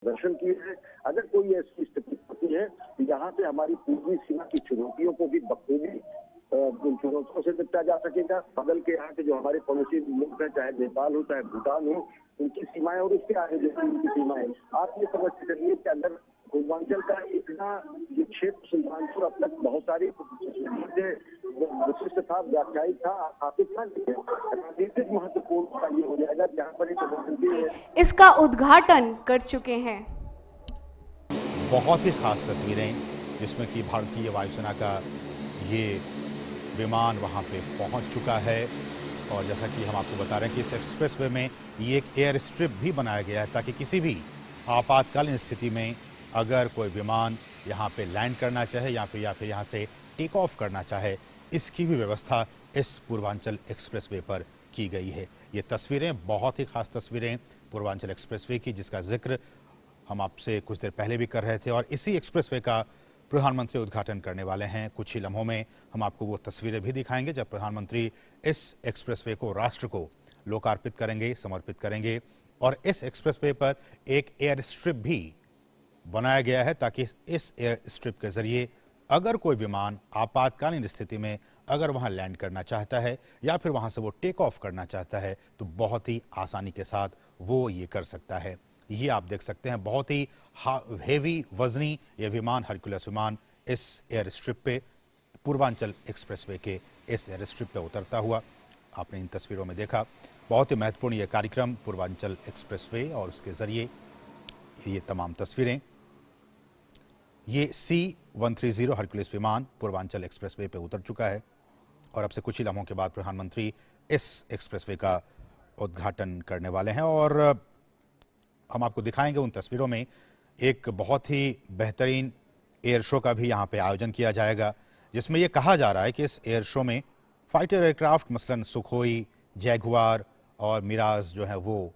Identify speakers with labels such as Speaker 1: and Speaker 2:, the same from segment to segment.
Speaker 1: दर्शन किए हैं। अगर कोई ऐसी स्थिति होती है तो यहाँ से हमारी पूर्वी सीमा की चुनौतियों को भी बखूबी उन चुनौतियों से निपटा जा सकेगा। बगल के यहाँ के जो हमारे पड़ोसी मुल्क है, चाहे नेपाल हो चाहे भूटान हो, उनकी सीमाएं और उसके आगे जो उनकी सीमाएं, आप ये समझ के चलिए कि अगर पूर्वांचल का इतना ये क्षेत्र सुल्तानपुर अब तक बहुत सारी विशिष्ट था, व्याख्यायित था, स्थापित था, राजनीतिक महत्वपूर्ण का ये हो जाएगा जहाँ पर एक
Speaker 2: इसका उद्घाटन कर चुके हैं।
Speaker 3: बहुत ही खास तस्वीरें जिसमें कि भारतीय वायुसेना का ये विमान वहां पे पहुंच चुका है। और जैसा कि हम आपको बता रहे हैं कि इस एक्सप्रेसवे में ये एक एयर स्ट्रिप भी बनाया गया है ताकि किसी भी आपातकालीन स्थिति में अगर कोई विमान यहाँ पे लैंड करना चाहे या फिर यहाँ से टेक ऑफ करना चाहे, इसकी भी व्यवस्था इस पूर्वांचल एक्सप्रेसवे पर की गई है। ये तस्वीरें बहुत ही खास तस्वीरें पूर्वांचल एक्सप्रेसवे की, जिसका जिक्र हम आपसे कुछ देर पहले भी कर रहे थे और इसी एक्सप्रेसवे का प्रधानमंत्री उद्घाटन करने वाले हैं। कुछ ही लम्हों में हम आपको वो तस्वीरें भी दिखाएंगे जब प्रधानमंत्री इस एक्सप्रेसवे को राष्ट्र को लोकार्पित करेंगे, समर्पित करेंगे। और इस एक्सप्रेसवे पर एक एयर स्ट्रिप भी बनाया गया है ताकि इस एयर स्ट्रिप के जरिए अगर कोई विमान आपातकालीन स्थिति में अगर वहां लैंड करना चाहता है या फिर वहां से वो टेक ऑफ करना चाहता है तो बहुत ही आसानी के साथ वो ये कर सकता है। ये आप देख सकते हैं, बहुत ही हेवी वजनी ये विमान, हरक्यूलिस विमान इस एयर स्ट्रिप पे, पूर्वांचल एक्सप्रेसवे के इस एयर स्ट्रिप पे उतरता हुआ आपने इन तस्वीरों में देखा। बहुत ही महत्वपूर्ण ये कार्यक्रम पूर्वांचल एक्सप्रेसवे और उसके जरिए ये तमाम तस्वीरें। ये C-130 हरक्यूलिस विमान पूर्वांचल एक्सप्रेसवे पे उतर चुका है और अब से कुछ ही लम्हों के बाद प्रधानमंत्री इस एक्सप्रेसवे का उद्घाटन करने वाले हैं। और हम आपको दिखाएंगे उन तस्वीरों में एक बहुत ही बेहतरीन एयर शो का भी यहाँ पे आयोजन किया जाएगा, जिसमें ये कहा जा रहा है कि इस एयर शो में फाइटर एयरक्राफ्ट मसलन सुखोई, जैगुआर और मिराज जो है वो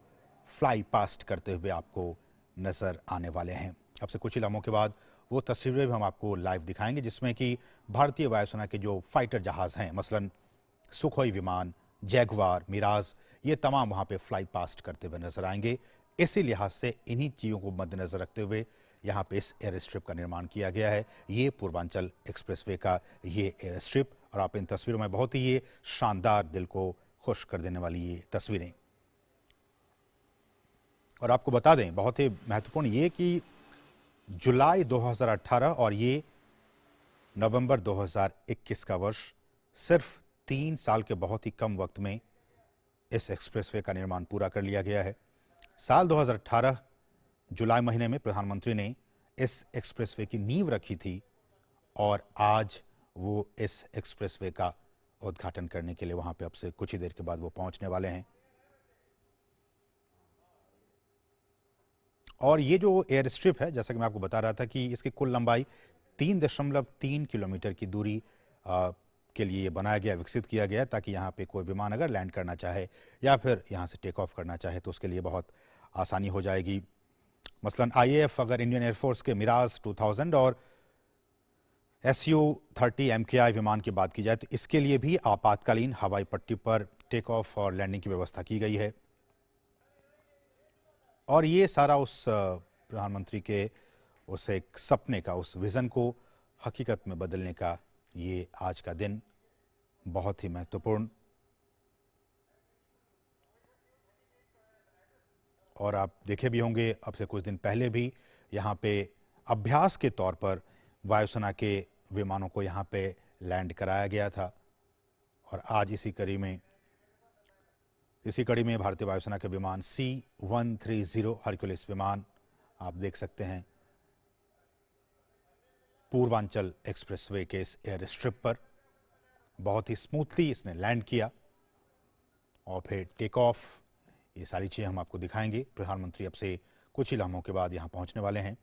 Speaker 3: फ्लाई पास्ट करते हुए आपको नजर आने वाले हैं। अब से कुछ ही लम्हों के बाद वो तस्वीरें भी हम आपको लाइव दिखाएंगे जिसमें कि भारतीय वायुसेना के जो फाइटर जहाज हैं, मसलन सुखोई विमान, जैगुआर, मिराज, ये तमाम वहाँ पे फ्लाई पास्ट करते हुए नजर आएंगे। इसी लिहाज से इन्हीं चीज़ों को मद्देनजर रखते हुए यहाँ पे इस एयर स्ट्रिप का निर्माण किया गया है। ये पूर्वांचल एक्सप्रेसवे का ये एयर स्ट्रिप, और आप इन तस्वीरों में बहुत ही ये शानदार, दिल को खुश कर देने वाली ये तस्वीरें। और आपको बता दें, बहुत ही महत्वपूर्ण ये कि जुलाई 2018 और ये नवंबर 2021 का वर्ष, सिर्फ 3 साल के बहुत ही कम वक्त में इस एक्सप्रेसवे का निर्माण पूरा कर लिया गया है। साल 2018 जुलाई महीने में प्रधानमंत्री ने इस एक्सप्रेसवे की नींव रखी थी और आज वो इस एक्सप्रेसवे का उद्घाटन करने के लिए वहां पे अब से कुछ ही देर के बाद वो पहुंचने वाले हैं। और ये जो एयर स्ट्रिप है, जैसा कि मैं आपको बता रहा था कि इसकी कुल लंबाई 3.3 किलोमीटर की दूरी के लिए बनाया गया, विकसित किया गया, ताकि यहाँ पे कोई विमान अगर लैंड करना चाहे या फिर यहाँ से टेक ऑफ करना चाहे तो उसके लिए बहुत आसानी हो जाएगी। मसलन IAF अगर इंडियन एयरफोर्स के मिराज 2000 और Su-30 MKI विमान की बात की जाए तो इसके लिए भी आपातकालीन हवाई पट्टी पर टेक ऑफ और लैंडिंग की व्यवस्था की गई है। और ये सारा उस प्रधानमंत्री के उस एक सपने का, उस विजन को हकीकत में बदलने का ये आज का दिन बहुत ही महत्वपूर्ण। और आप देखे भी होंगे, अब से कुछ दिन पहले भी यहाँ पे अभ्यास के तौर पर वायुसेना के विमानों को यहाँ पे लैंड कराया गया था। और आज इसी कड़ी में भारतीय वायुसेना के विमान C-130 हरक्यूलिस विमान आप देख सकते हैं पूर्वांचल एक्सप्रेसवे के इस एयर स्ट्रिप पर बहुत ही स्मूथली इसने लैंड किया और फिर टेक ऑफ। ये सारी चीज़ें हम आपको दिखाएंगे। प्रधानमंत्री अब से कुछ ही लम्हों के बाद यहाँ पहुँचने वाले हैं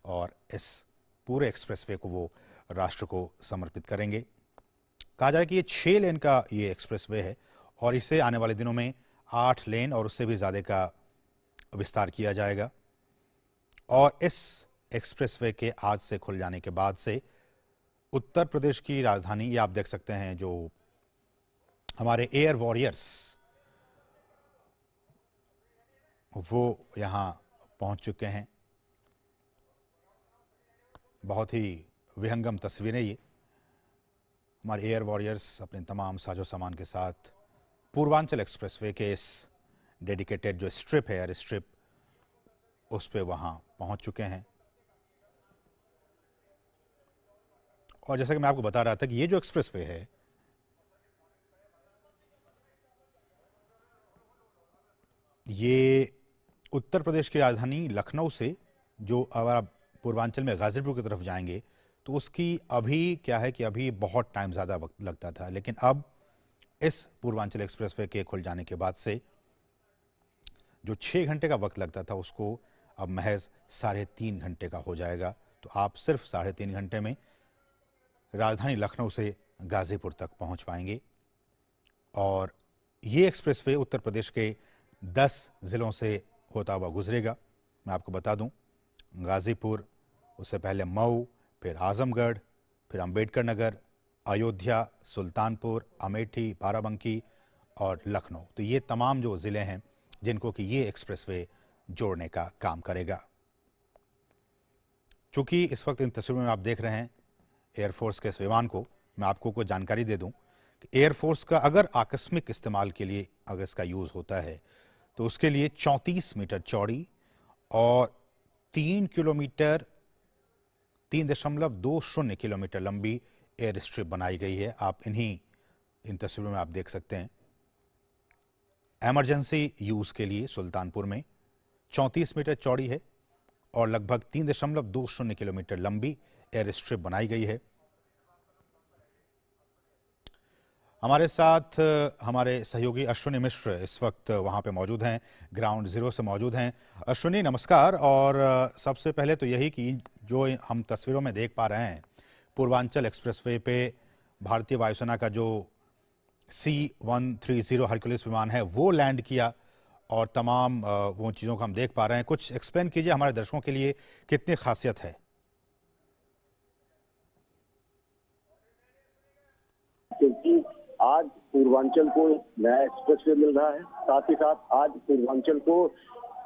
Speaker 3: और इस पूरे एक्सप्रेसवे को वो राष्ट्र को समर्पित करेंगे। कहा जा रहा है कि ये 6 लेन का ये एक्सप्रेसवे है और इससे आने वाले दिनों में 8 लेन और उससे भी ज़्यादा का विस्तार किया जाएगा। और इस एक्सप्रेसवे के आज से खुल जाने के बाद से उत्तर प्रदेश की राजधानी, ये आप देख सकते हैं, जो हमारे एयर वॉरियर्स वो यहाँ पहुँच चुके हैं बहुत ही विहंगम तस्वीरें ये। हमारे एयर वॉरियर्स अपने तमाम साजो सामान के साथ पूर्वांचल एक्सप्रेसवे के इस डेडिकेटेड जो स्ट्रिप है, एयर स्ट्रिप, उस पे वहां पहुंच चुके हैं। और जैसा कि मैं आपको बता रहा था कि ये जो एक्सप्रेसवे है, ये उत्तर प्रदेश की राजधानी लखनऊ से जो अगर आप पूर्वांचल में गाजीपुर की तरफ जाएंगे तो उसकी अभी क्या है कि अभी बहुत टाइम ज़्यादा वक्त लगता था, लेकिन अब इस पूर्वांचल एक्सप्रेसवे के खुल जाने के बाद से जो 6 घंटे का वक्त लगता था उसको अब महज 3.5 घंटे का हो जाएगा। तो आप सिर्फ 3.5 घंटे में राजधानी लखनऊ से गाजीपुर तक पहुंच पाएंगे। और ये एक्सप्रेसवे उत्तर प्रदेश के 10 जिलों से होता हुआ गुजरेगा। मैं आपको बता दूं, गाजीपुर, उससे पहले मऊ, फिर आजमगढ़, फिर अंबेडकर नगर, अयोध्या, सुल्तानपुर, अमेठी, बाराबंकी और लखनऊ। तो ये तमाम जो ज़िले हैं जिनको कि ये एक्सप्रेसवे जोड़ने का काम करेगा। चूँकि इस वक्त इन तस्वीरों में आप देख रहे हैं एयरफोर्स के इस विमान को, मैं आपको कुछ जानकारी दे दूं कि एयरफोर्स का अगर आकस्मिक इस्तेमाल के लिए अगर इसका यूज़ होता है तो उसके लिए 34 मीटर चौड़ी और 3 किलोमीटर 3.20 किलोमीटर लंबी एयर स्ट्रिप बनाई गई है। आप इन तस्वीरों में आप देख सकते हैं। इमरजेंसी यूज़ के लिए सुल्तानपुर में 34 मीटर चौड़ी है और लगभग 3.20 किलोमीटर लंबी एयर स्ट्रिप बनाई गई है। हमारे साथ हमारे सहयोगी अश्विनी मिश्र इस वक्त वहां पे मौजूद हैं, ग्राउंड जीरो से मौजूद हैं। अश्विनी नमस्कार। और सबसे पहले तो यही कि जो हम तस्वीरों में देख पा रहे हैं, पूर्वांचल एक्सप्रेसवे पे भारतीय वायुसेना का जो C-130 हरक्यूलिस विमान है वो लैंड किया और तमाम वो चीज़ों को हम देख पा रहे हैं। कुछ एक्सप्लेन कीजिए हमारे दर्शकों के लिए, कितनी खासियत है?
Speaker 1: क्योंकि आज पूर्वांचल को नया एक्सप्रेसवे मिल रहा है, साथ ही साथ आज पूर्वांचल को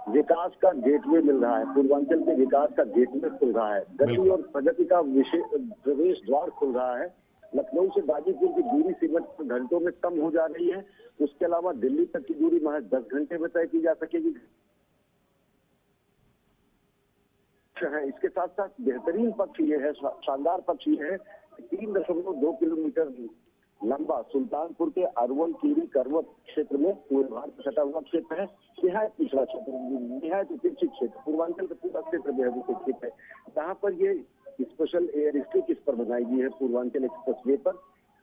Speaker 1: विकास का गेटवे मिल रहा है, पूर्वांचल के विकास का गेटवे खुल रहा है, गति और प्रगति का प्रवेश द्वार खुल रहा है। लखनऊ से गाजीपुर की दूरी सिर्फ घंटों में कम हो जा रही है। उसके अलावा दिल्ली तक की दूरी महज 10 घंटे में तय की जा सकेगी। इसके साथ साथ बेहतरीन पक्ष ये है, शानदार पक्ष ये है, 3.2 किलोमीटर लंबा सुल्तानपुर के अरवल कीरी करवत क्षेत्र में पूर्व भारत सटा हुआ क्षेत्र है। निहायत पिछड़ा क्षेत्र, निहायत उपेक्षित क्षेत्र, पूर्वांचल का पूरा क्षेत्र में उपेक्षित है। जहाँ पर ये स्पेशल एयर स्ट्रिप इस पर बनाई गई है पूर्वांचल एक्सप्रेसवे पर,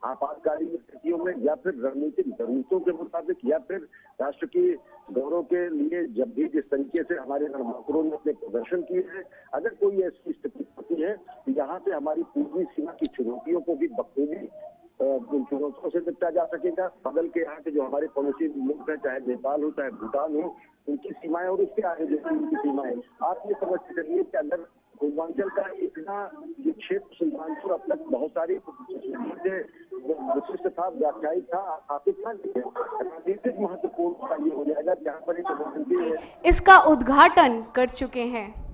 Speaker 1: आपातकालीन स्थितियों में या फिर रणनीतिक जरूरतों के मुताबिक या फिर राष्ट्र की गौरव के लिए जब भी जिस तरीके से हमारे रणबांकुरों ने अपने प्रदर्शन किए हैं, अगर कोई ऐसी स्थिति होती है तो यहाँ से हमारी पूर्वी सीमा की चुनौतियों को भी बखूबी उन चुनौतियों से निपटा जा सकेगा। बगल के यहाँ के जो हमारे पड़ोसी मुल्क है, चाहे नेपाल हो चाहे भूटान हो, उनकी सीमाएं और उसके आगे जो उनकी सीमाएं, आप ये समझ चलिए कि अगर पूर्वांचल का इतना ये क्षेत्र सुल्तानपुर अब तक बहुत सारी विशिष्ट था, व्याख्यायित था, स्थापित था, राजनीतिक महत्वपूर्ण का ये हो जाएगा जहाँ पर एक
Speaker 2: इसका उद्घाटन कर चुके हैं।